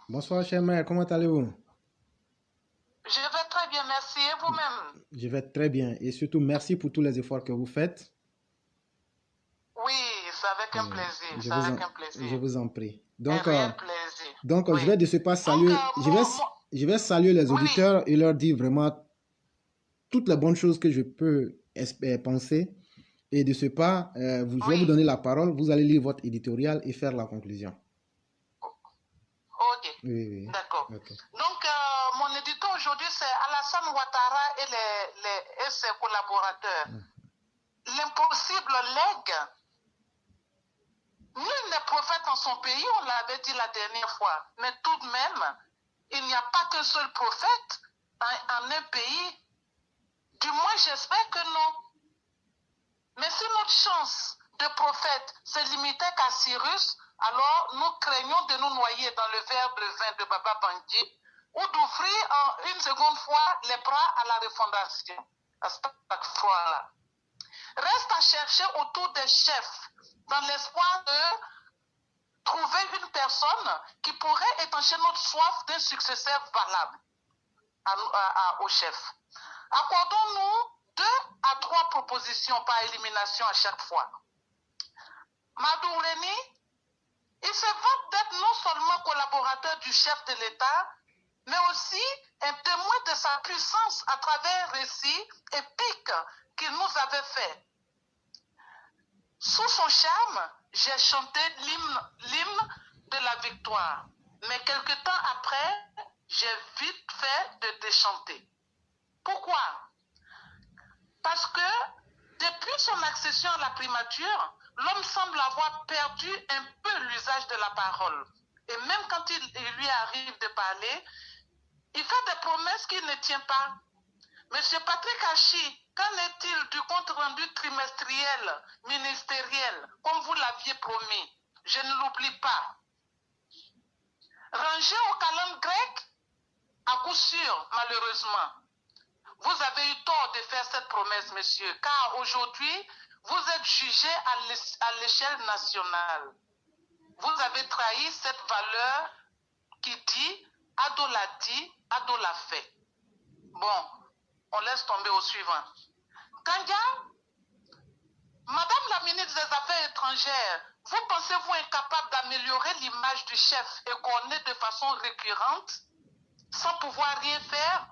Bonsoir, cher mère, comment allez-vous? Je vais très bien, merci. Et vous-même? Je vais très bien et surtout merci pour tous les efforts que vous faites. Oui, c'est avec un Euh, plaisir, je c'est vous avec en, un je plaisir. vous en prie. Un réel plaisir. Donc, Oui. je vais de ce pas Donc, saluer, je vais saluer les oui, auditeurs et leur dire vraiment toutes les bonnes choses que je peux penser. Et de ce pas, je vais vous oui. donner la parole, vous allez lire votre éditorial et faire la conclusion. Ok, Oui, oui, d'accord. ok. Donc, mon édito aujourd'hui, c'est Alassane Ouattara et, et ses collaborateurs. L'impossible lègue. Nul n'est prophète en son pays, on l'avait dit la dernière fois. Mais tout de même, il n'y a pas qu'un seul prophète en un pays. Du moins, j'espère que non. Mais si notre chance de prophète se limitait qu'à Cyrus, alors nous craignons de nous noyer dans le verre de vin de Baba Bangui ou d'ouvrir une seconde fois les bras à la refondation. À cette fois-là. Reste à chercher autour des chefs dans l'espoir de trouver une personne qui pourrait étancher notre soif d'un successeur valable au chef. Accordons-nous 2 à 3 propositions par élimination à chaque fois. Madoureni, il se vante d'être non seulement collaborateur du chef de l'État, mais aussi un témoin de sa puissance à travers un récit épique qu'il nous avait fait. Sous son charme, j'ai chanté l'hymne de la victoire. Mais quelque temps après, j'ai vite fait de déchanter. Pourquoi? Parce que depuis son accession à la primature, l'homme semble avoir perdu un peu l'usage de la parole. Et même quand il lui arrive de parler, il fait des promesses qu'il ne tient pas. Monsieur Patrick Hachi, qu'en est-il du compte rendu trimestriel, ministériel, comme vous l'aviez promis? Je ne l'oublie pas. Rangé au calendrier grec, à coup sûr, malheureusement. Vous avez eu tort de faire cette promesse, monsieur, car aujourd'hui, vous êtes jugé à l'échelle nationale. Vous avez trahi cette valeur qui dit Ado l'a dit, Ado l'a fait. Bon, on laisse tomber au suivant. Kanga, Madame la ministre des Affaires étrangères, vous pensez-vous incapable d'améliorer l'image du chef écorné de façon récurrente sans pouvoir rien faire?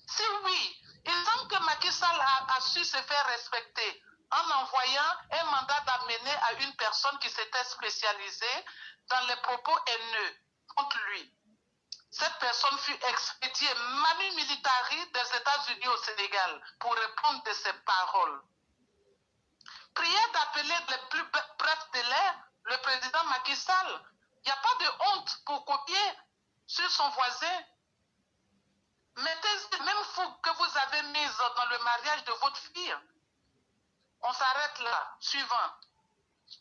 Si oui, il semble que Macky Sall a su se faire respecter en envoyant un mandat d'amener à une personne qui s'était spécialisée dans les propos haineux contre lui. Cette personne fut expédiée manu militari des États-Unis au Sénégal pour répondre de ses paroles. Prière d'appeler les plus brefs délais le président Macky Sall. Il n'y a pas de honte pour copier sur son voisin. Mettez les mêmes fougues que vous avez mises dans le mariage de votre fille. On s'arrête là. Suivant.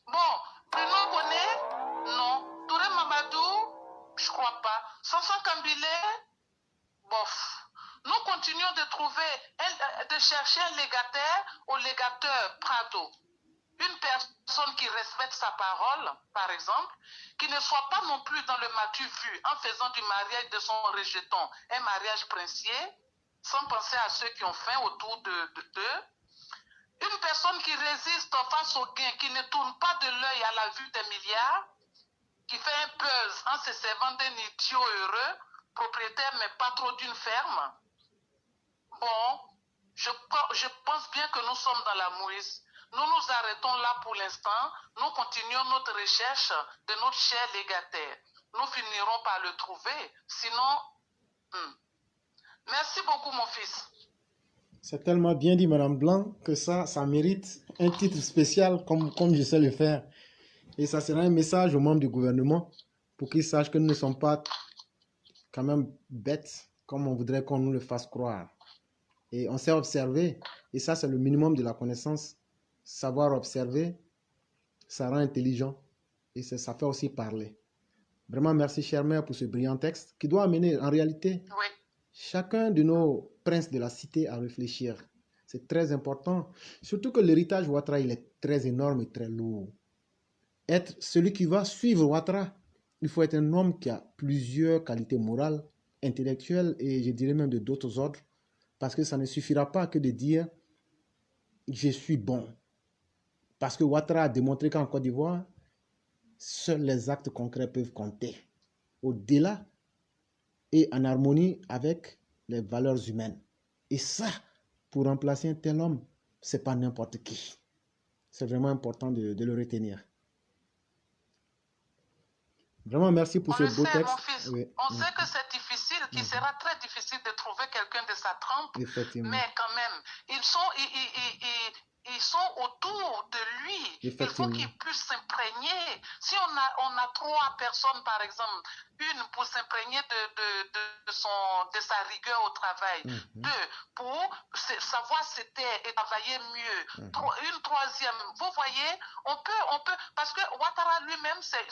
Bon, Bruno Bonnet, non. Touré Mamadou, je crois pas. Sanson Kambile, bof. Nous continuons de chercher un légataire au légateur Prado. Une personne qui respecte sa parole, par exemple, qui ne soit pas non plus dans le matu vu en faisant du mariage de son rejeton un mariage princier, sans penser à ceux qui ont faim autour d'eux. Une personne qui résiste face au gain, qui ne tourne pas de l'œil à la vue des milliards, qui fait un buzz en se servant d'un idiot heureux, propriétaire mais pas trop d'une ferme. Bon, je pense bien que nous sommes dans la mouise. Nous nous arrêtons là pour l'instant. Nous continuons notre recherche de notre cher légataire. Nous finirons par le trouver. Sinon, merci beaucoup mon fils. C'est tellement bien dit, Madame Blanc, que ça mérite un titre spécial comme je sais le faire. Et ça sera un message aux membres du gouvernement pour qu'ils sachent que nous ne sommes pas quand même bêtes comme on voudrait qu'on nous le fasse croire. Et on sait observer. Et ça, c'est le minimum de la connaissance. Savoir observer, ça rend intelligent. Et ça fait aussi parler. Vraiment, merci, chère mère, pour ce brillant texte qui doit amener, en réalité, Oui. chacun de nos princes de la cité à réfléchir. C'est très important. Surtout que l'héritage Ouattara, il est très énorme et très lourd. Être celui qui va suivre Ouattara, Il faut être un homme qui a plusieurs qualités morales, intellectuelles et je dirais même de d'autres ordres. Parce que ça ne suffira pas que de dire je suis bon. Parce que Ouattara a démontré qu'en Côte d'Ivoire, seuls les actes concrets peuvent compter. Au-delà et en harmonie avec les valeurs humaines. Et ça, pour remplacer un tel homme, c'est pas n'importe qui. C'est vraiment important de le retenir. Vraiment, merci pour On ce le beau sait, mon texte. fils. Oui. On sait que c'est difficile, qu'il sera très difficile de trouver quelqu'un de sa trempe, Effectivement. mais quand même, ils sont autour de lui. Il faut Effectivement. qu'il puisse s'imprégner. Si on a 3 personnes, par exemple, une pour s'imprégner de sa rigueur au travail, 2 pour savoir s'aider et travailler mieux, une troisième, vous voyez, on peut, parce que Ouattara lui-même, c'est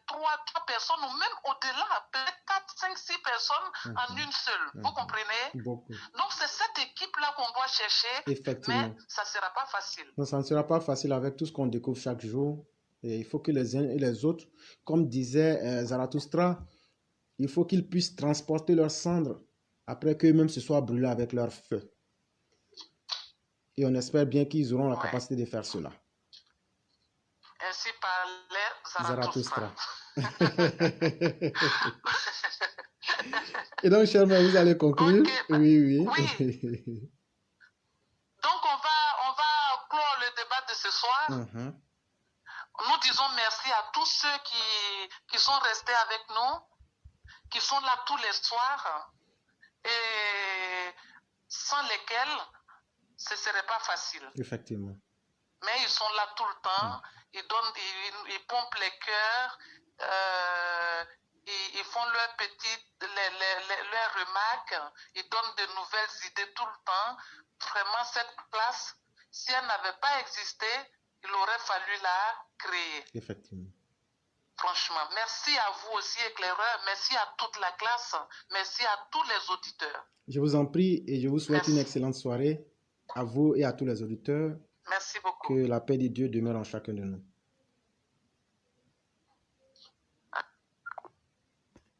3 personnes, ou même au-delà, peut-être 4, 5, 6 personnes en une seule, vous comprenez? Beaucoup. Donc c'est cette équipe-là qu'on doit chercher, Effectivement. mais ça ne sera pas facile. Non, ça ne sera pas facile avec tout ce qu'on découvre chaque jour. Et il faut que les uns et les autres, comme disait Zarathustra, il faut qu'ils puissent transporter leurs cendres après qu'eux-mêmes se soient brûlés avec leur feu. Et on espère bien qu'ils auront la capacité de faire cela. Ainsi parlait Zarathustra. Et donc, cher mère, vous allez conclure? Okay. Oui. Donc, on va clore le débat de ce soir. Nous disons merci à tous ceux qui sont restés avec nous, qui sont là tous les soirs, et sans lesquels ce ne serait pas facile. Effectivement. Mais ils sont là tout le temps, ils pompent les cœurs, ils font leurs remarques, ils donnent de nouvelles idées tout le temps. Vraiment, cette classe, si elle n'avait pas existé, il aurait fallu la créer. Effectivement. Franchement, merci à vous aussi, éclaireurs. Merci à toute la classe. Merci à tous les auditeurs. Je vous en prie et je vous souhaite une excellente soirée à vous et à tous les auditeurs. Merci beaucoup. Que la paix de Dieu demeure en chacun de nous.